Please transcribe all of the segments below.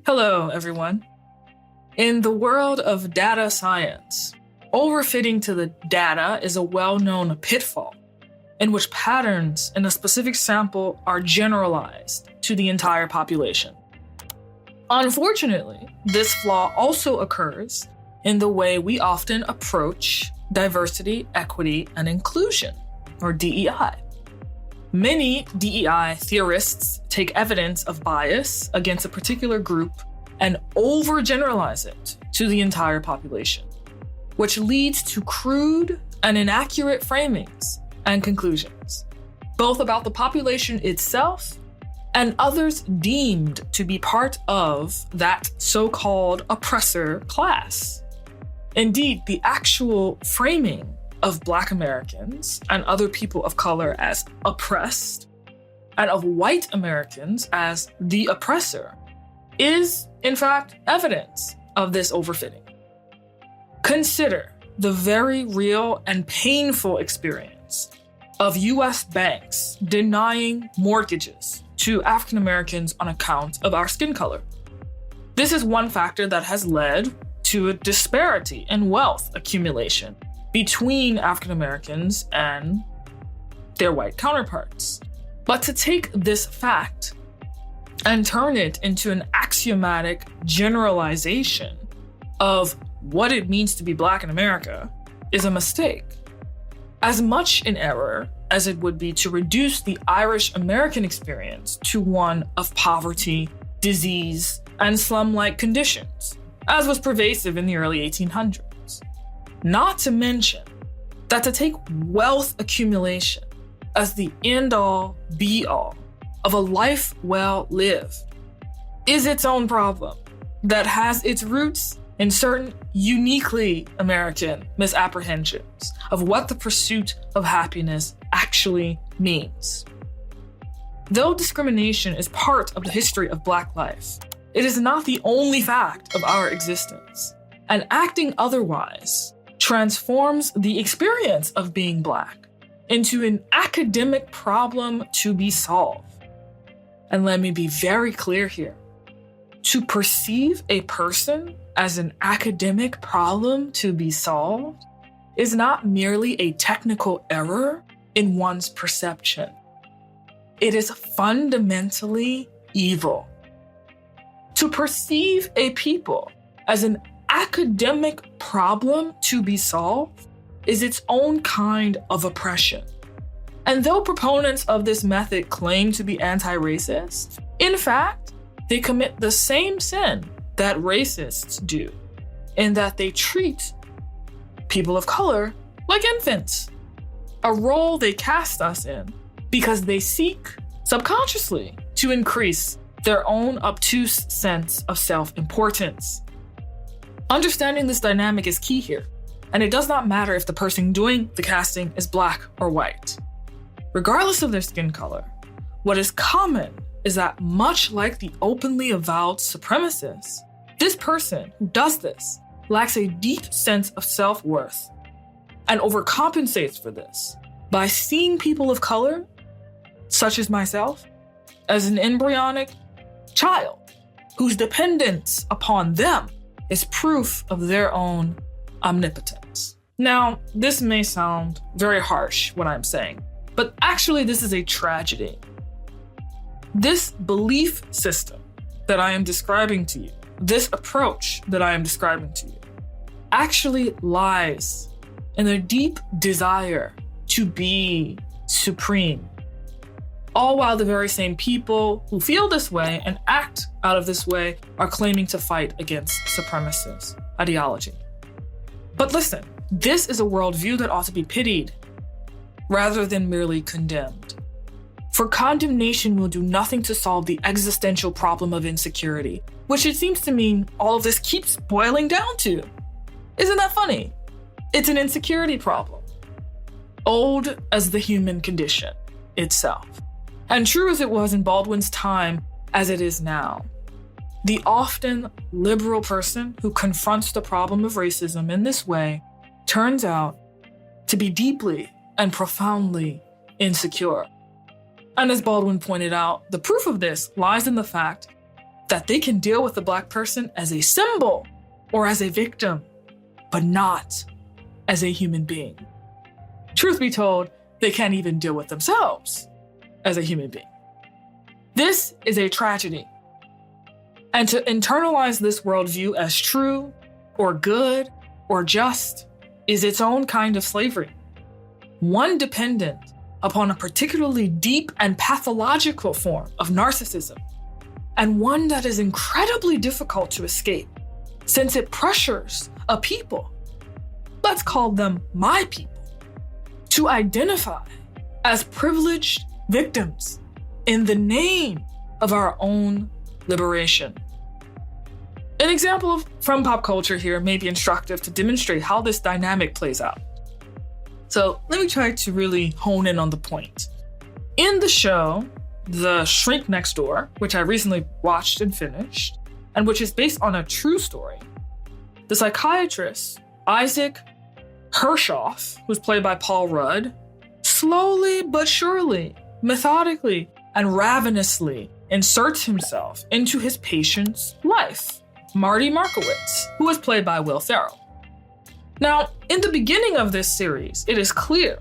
Hello, everyone. In the world of data science, overfitting to the data is a well-known pitfall in which patterns in a specific sample are generalized to the entire population. Unfortunately, this flaw also occurs in the way we often approach diversity, equity, and inclusion, or DEI. Many DEI theorists take evidence of bias against a particular group and overgeneralize it to the entire population, which leads to crude and inaccurate framings and conclusions, both about the population itself and others deemed to be part of that so-called oppressor class. Indeed, the actual framing of Black Americans and other people of color as oppressed, and of white Americans as the oppressor, is, in fact, evidence of this overfitting. Consider the very real and painful experience of US banks denying mortgages to African Americans on account of our skin color. This is one factor that has led to a disparity in wealth accumulation between African Americans and their white counterparts. But to take this fact and turn it into an axiomatic generalization of what it means to be Black in America is a mistake. As much an error as it would be to reduce the Irish American experience to one of poverty, disease, and slum-like conditions, as was pervasive in the early 1800s. Not to mention that to take wealth accumulation as the end-all, be-all of a life well lived is its own problem that has its roots in certain uniquely American misapprehensions of what the pursuit of happiness actually means. Though discrimination is part of the history of Black life, it is not the only fact of our existence, and acting otherwise transforms the experience of being Black into an academic problem to be solved. And let me be very clear here. To perceive a person as an academic problem to be solved is not merely a technical error in one's perception. It is fundamentally evil. To perceive a people as an academic problem to be solved is its own kind of oppression. And though proponents of this method claim to be anti-racist, in fact, they commit the same sin that racists do, in that they treat people of color like infants, a role they cast us in because they seek, subconsciously, to increase their own obtuse sense of self-importance. Understanding this dynamic is key here, and it does not matter if the person doing the casting is Black or white. Regardless of their skin color, what is common is that much like the openly avowed supremacists, this person who does this lacks a deep sense of self-worth and overcompensates for this by seeing people of color, such as myself, as an embryonic child whose dependence upon them is proof of their own omnipotence. Now, this may sound very harsh what I'm saying, but actually this is a tragedy. This belief system that I am describing to you, this approach that I am describing to you, actually lies in a deep desire to be supreme. All while the very same people who feel this way and act out of this way are claiming to fight against supremacist ideology. But listen, this is a worldview that ought to be pitied rather than merely condemned. For condemnation will do nothing to solve the existential problem of insecurity, which it seems to mean all of this keeps boiling down to. Isn't that funny? It's an insecurity problem, old as the human condition itself, and true as it was in Baldwin's time as it is now. The often liberal person who confronts the problem of racism in this way turns out to be deeply and profoundly insecure. And as Baldwin pointed out, the proof of this lies in the fact that they can deal with the Black person as a symbol or as a victim, but not as a human being. Truth be told, they can't even deal with themselves as a human being. This is a tragedy. And to internalize this worldview as true or good or just is its own kind of slavery, one dependent upon a particularly deep and pathological form of narcissism, and one that is incredibly difficult to escape since it pressures a people, let's call them my people, to identify as privileged victims in the name of our own liberation. An example from pop culture here may be instructive to demonstrate how this dynamic plays out. So let me try to really hone in on the point. In the show, The Shrink Next Door, which I recently watched and finished, and which is based on a true story, the psychiatrist, Isaac Hershoff, who's played by Paul Rudd, slowly but surely, methodically, and ravenously inserts himself into his patient's life, Marty Markowitz, who is played by Will Ferrell. Now, in the beginning of this series, it is clear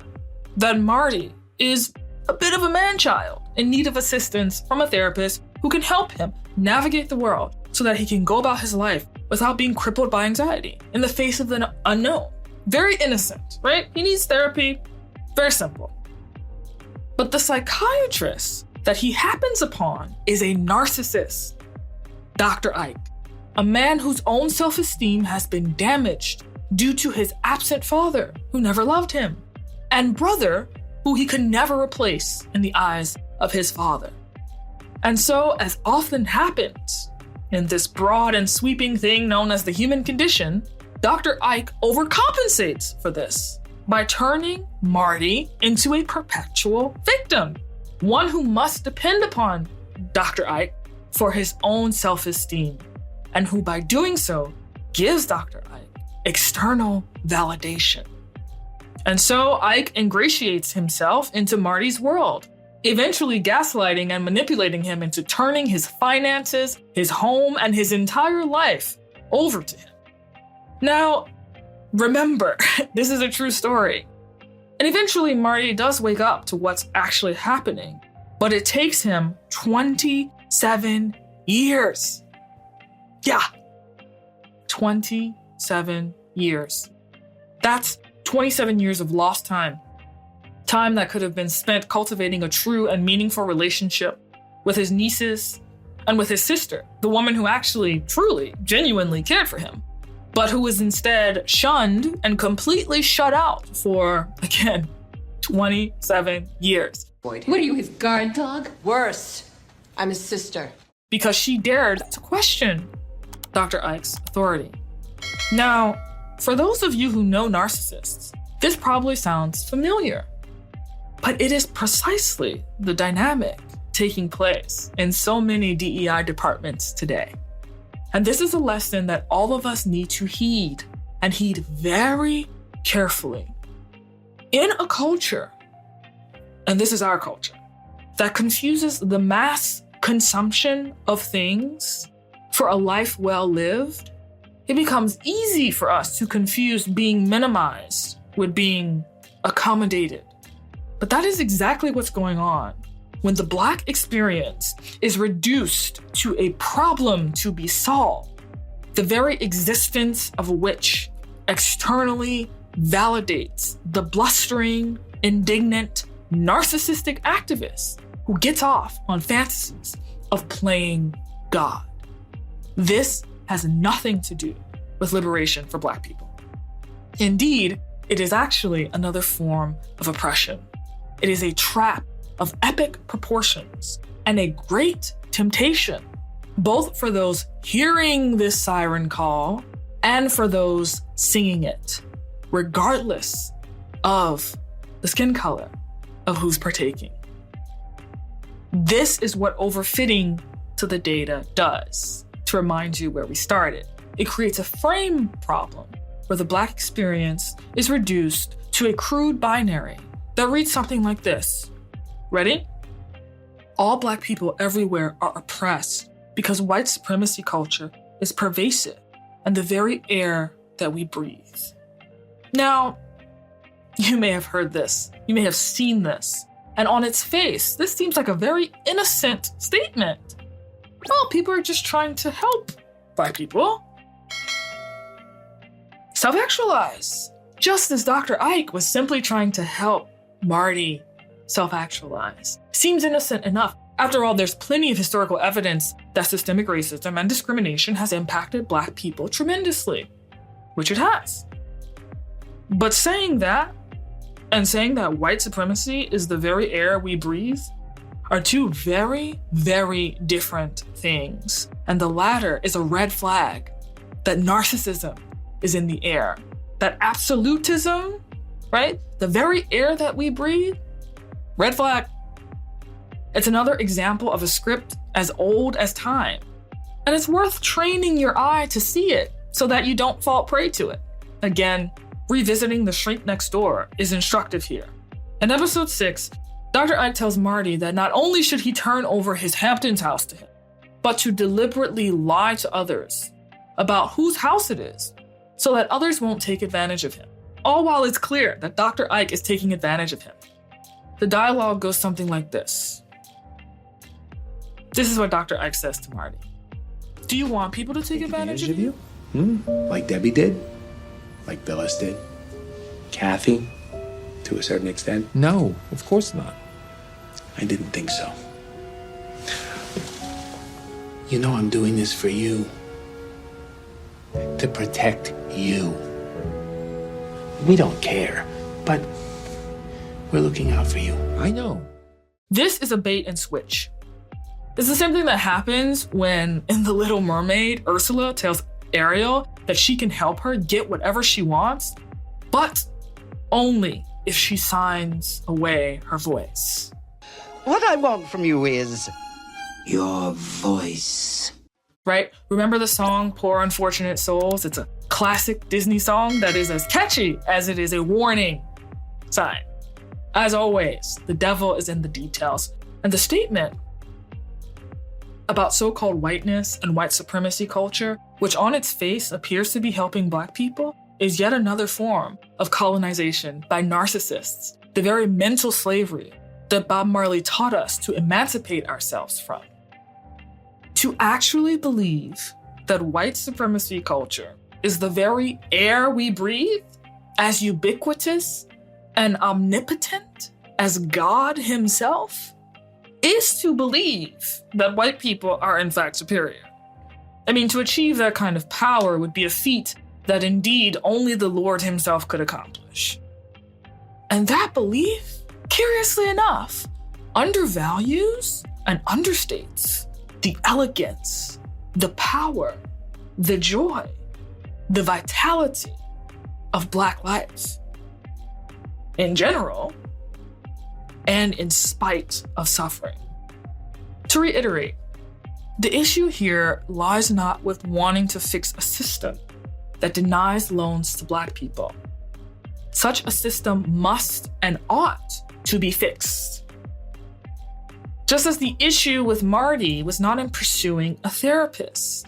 that Marty is a bit of a man-child in need of assistance from a therapist who can help him navigate the world so that he can go about his life without being crippled by anxiety in the face of the unknown. Very innocent, right? He needs therapy. Very simple. But the psychiatrist that he happens upon is a narcissist, Dr. Ike, a man whose own self-esteem has been damaged due to his absent father who never loved him, and brother who he could never replace in the eyes of his father. And so, as often happens in this broad and sweeping thing known as the human condition, Dr. Ike overcompensates for this by turning Marty into a perpetual victim, one who must depend upon Dr. Ike for his own self-esteem, and who by doing so gives Dr. Ike external validation. And so Ike ingratiates himself into Marty's world, eventually gaslighting and manipulating him into turning his finances, his home, and his entire life over to him. Now, remember, this is a true story. And eventually Marty does wake up to what's actually happening, but it takes him 27 years. Yeah, 27 years. That's 27 years of lost time. Time that could have been spent cultivating a true and meaningful relationship with his nieces and with his sister, the woman who actually, truly, genuinely cared for him, but who was instead shunned and completely shut out for, again, 27 years. What are you, his guard dog? Worse. I'm his sister. Because she dared to question Dr. Ike's authority. Now, for those of you who know narcissists, this probably sounds familiar, but it is precisely the dynamic taking place in so many DEI departments today. And this is a lesson that all of us need to heed, and heed very carefully. In a culture, and this is our culture, that confuses the mass consumption of things for a life well lived, it becomes easy for us to confuse being minimized with being accommodated. But that is exactly what's going on when the Black experience is reduced to a problem to be solved, the very existence of which externally validates the blustering, indignant, narcissistic activist who gets off on fantasies of playing God. This has nothing to do with liberation for Black people. Indeed, it is actually another form of oppression. It is a trap of epic proportions and a great temptation, both for those hearing this siren call and for those singing it, regardless of the skin color of who's partaking. This is what overfitting to the data does. To remind you where we started, it creates a frame problem where the Black experience is reduced to a crude binary that reads something like this: Ready? All Black people everywhere are oppressed because white supremacy culture is pervasive and the very air that we breathe. Now, you may have heard this. You may have seen this. And on its face, this seems like a very innocent statement. Well, people are just trying to help Black people self-actualize. Just as Dr. Ike was simply trying to help Marty self-actualize. Seems innocent enough. After all, there's plenty of historical evidence that systemic racism and discrimination has impacted Black people tremendously, which it has. But saying that, and saying that white supremacy is the very air we breathe, are two very, very different things. And the latter is a red flag that narcissism is in the air. That absolutism, right? The very air that we breathe, red flag. It's another example of a script as old as time. And it's worth training your eye to see it so that you don't fall prey to it. Again, revisiting The Shrink Next Door is instructive here. In episode 6, Dr. Ike tells Marty that not only should he turn over his Hamptons house to him, but to deliberately lie to others about whose house it is so that others won't take advantage of him. All while it's clear that Dr. Ike is taking advantage of him. The dialogue goes something like this. This is what Dr. Ike says to Marty. Do you want people to take advantage of you? Like Debbie did? Like Phyllis did? Kathy? To a certain extent? No, of course not. I didn't think so. You know I'm doing this for you. To protect you. We don't care, but we're looking out for you. I know. This is a bait and switch. It's the same thing that happens when, in The Little Mermaid, Ursula tells Ariel that she can help her get whatever she wants, but only if she signs away her voice. What I want from you is your voice. Right? Remember the song Poor Unfortunate Souls? It's a classic Disney song that is as catchy as it is a warning sign. As always, the devil is in the details. And the statement about so-called whiteness and white supremacy culture, which on its face appears to be helping Black people, is yet another form of colonization by narcissists, the very mental slavery that Bob Marley taught us to emancipate ourselves from. To actually believe that white supremacy culture is the very air we breathe, as ubiquitous and omnipotent as God himself, is to believe that white people are in fact superior. I mean, to achieve that kind of power would be a feat that indeed only the Lord himself could accomplish. And that belief, curiously enough, undervalues and understates the elegance, the power, the joy, the vitality of Black lives in general, and in spite of suffering. To reiterate, the issue here lies not with wanting to fix a system that denies loans to Black people. Such a system must and ought to be fixed. Just as the issue with Marty was not in pursuing a therapist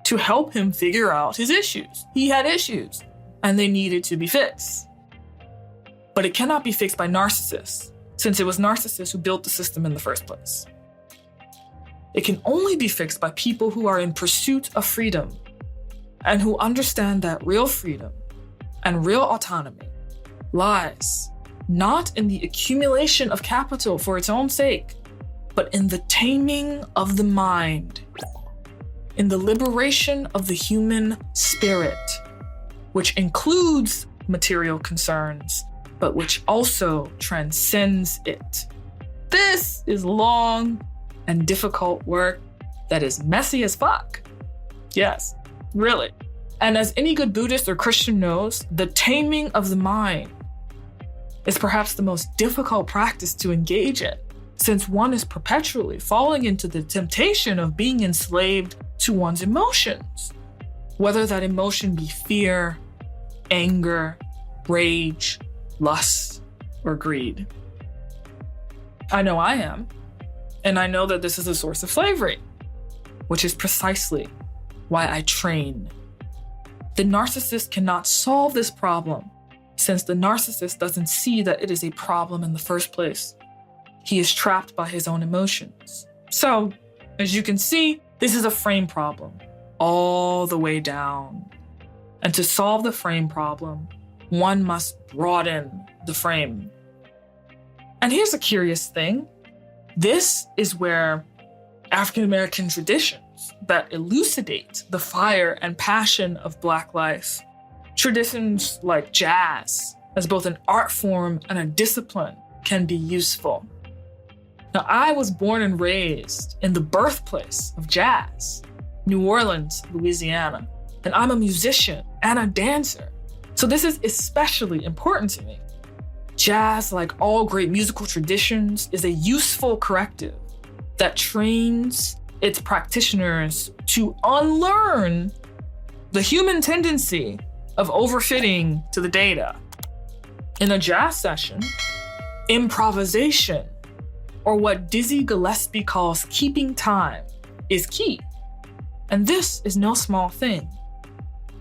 to help him figure out his issues. He had issues, and they needed to be fixed. But it cannot be fixed by narcissists, since it was narcissists who built the system in the first place. It can only be fixed by people who are in pursuit of freedom and who understand that real freedom and real autonomy lies not in the accumulation of capital for its own sake, but in the taming of the mind, in the liberation of the human spirit, which includes material concerns, but which also transcends it. This is long and difficult work that is messy as fuck. Yes, really. And as any good Buddhist or Christian knows, the taming of the mind is perhaps the most difficult practice to engage in, since one is perpetually falling into the temptation of being enslaved to one's emotions, whether that emotion be fear, anger, rage, lust, or greed. I know I am. And I know that this is a source of slavery, which is precisely why I train. The narcissist cannot solve this problem since the narcissist doesn't see that it is a problem in the first place. He is trapped by his own emotions. So, as you can see, this is a frame problem all the way down. And to solve the frame problem, one must broaden the frame. And here's a curious thing. This is where African American traditions that elucidate the fire and passion of Black life, traditions like jazz, as both an art form and a discipline, can be useful. Now, I was born and raised in the birthplace of jazz, New Orleans, Louisiana, and I'm a musician and a dancer. So this is especially important to me. Jazz, like all great musical traditions, is a useful corrective that trains its practitioners to unlearn the human tendency of overfitting to the data. In a jazz session, improvisation, or what Dizzy Gillespie calls keeping time, is key. And this is no small thing.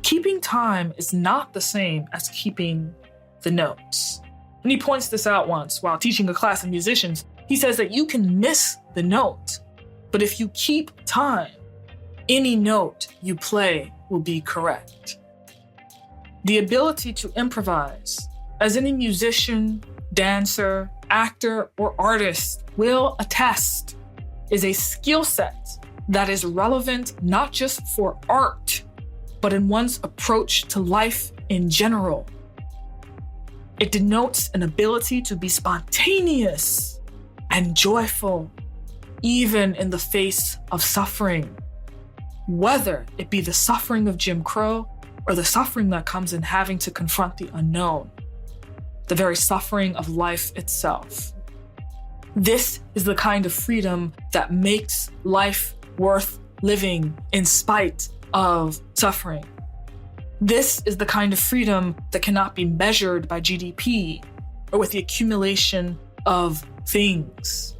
Keeping time is not the same as keeping the notes. And he points this out once while teaching a class of musicians. He says that you can miss the note, but if you keep time, any note you play will be correct. The ability to improvise, as any musician, dancer, actor, or artist will attest, is a skill set that is relevant not just for art, but in one's approach to life in general. It denotes an ability to be spontaneous and joyful, even in the face of suffering, whether it be the suffering of Jim Crow or the suffering that comes in having to confront the unknown, the very suffering of life itself. This is the kind of freedom that makes life worth living in spite of suffering. This is the kind of freedom that cannot be measured by GDP or with the accumulation of things.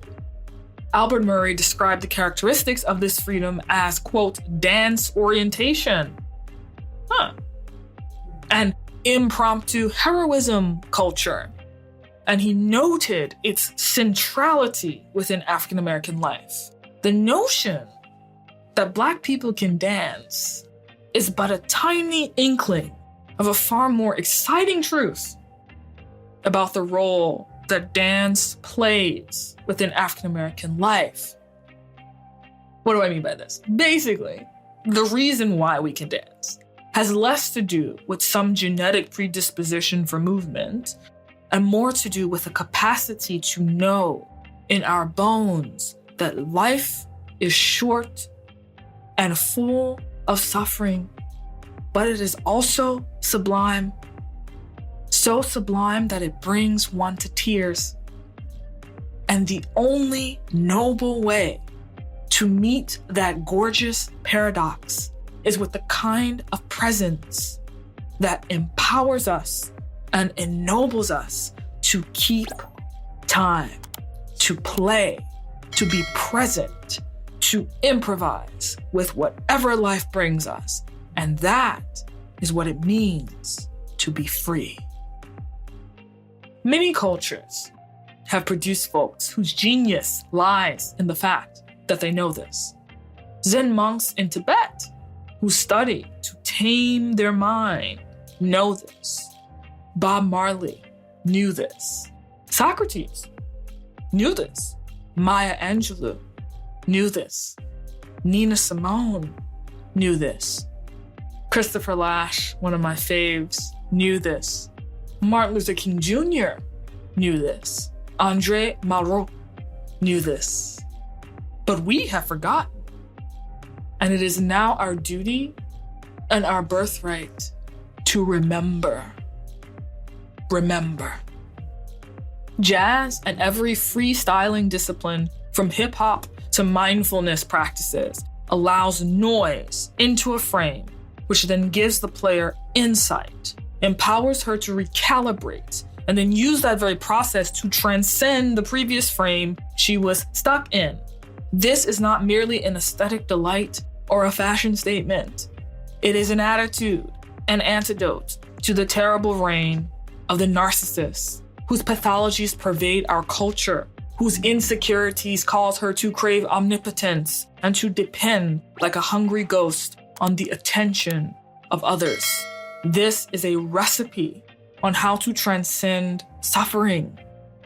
Albert Murray described the characteristics of this freedom as, quote, dance orientation. And impromptu heroism culture. And he noted its centrality within African American life. The notion that Black people can dance is but a tiny inkling of a far more exciting truth about the role that dance plays within African American life. What do I mean by this? Basically, the reason why we can dance has less to do with some genetic predisposition for movement and more to do with a capacity to know in our bones that life is short and full of suffering, but it is also sublime. So sublime that it brings one to tears. And the only noble way to meet that gorgeous paradox is with the kind of presence that empowers us and ennobles us to keep time, to play, to be present, to improvise with whatever life brings us. And that is what it means to be free. Many cultures have produced folks whose genius lies in the fact that they know this. Zen monks in Tibet who study to tame their mind know this. Bob Marley knew this. Socrates knew this. Maya Angelou knew this. Nina Simone knew this. Christopher Lash, one of my faves, knew this. Martin Luther King Jr. knew this. Andre Malraux knew this. But we have forgotten. And it is now our duty and our birthright to remember. Remember. Jazz and every freestyling discipline, from hip-hop to mindfulness practices, allows noise into a frame, which then gives the player insight, empowers her to recalibrate and then use that very process to transcend the previous frame she was stuck in. This is not merely an aesthetic delight or a fashion statement. It is an attitude, an antidote to the terrible reign of the narcissist, whose pathologies pervade our culture, whose insecurities cause her to crave omnipotence and to depend like a hungry ghost on the attention of others. This is a recipe on how to transcend suffering.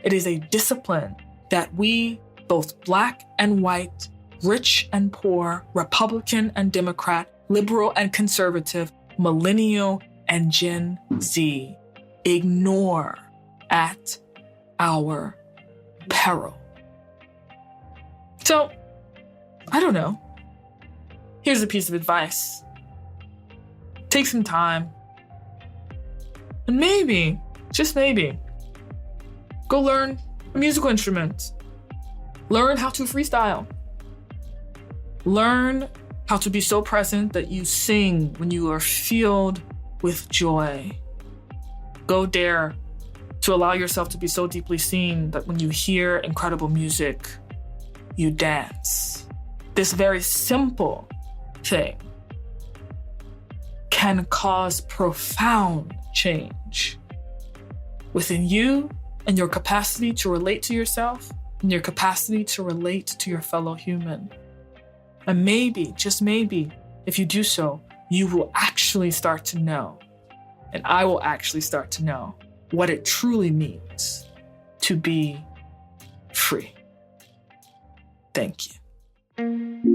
It is a discipline that we, both Black and white, rich and poor, Republican and Democrat, liberal and conservative, millennial and Gen Z, ignore at our peril. So, I don't know. Here's a piece of advice. Take some time. And maybe, just maybe, go learn a musical instrument. Learn how to freestyle. Learn how to be so present that you sing when you are filled with joy. Go dare to allow yourself to be so deeply seen that when you hear incredible music, you dance. This very simple thing can cause profound change within you and your capacity to relate to yourself and your capacity to relate to your fellow human. And maybe, just maybe, if you do so, you will actually start to know, and I will actually start to know what it truly means to be free. Thank you.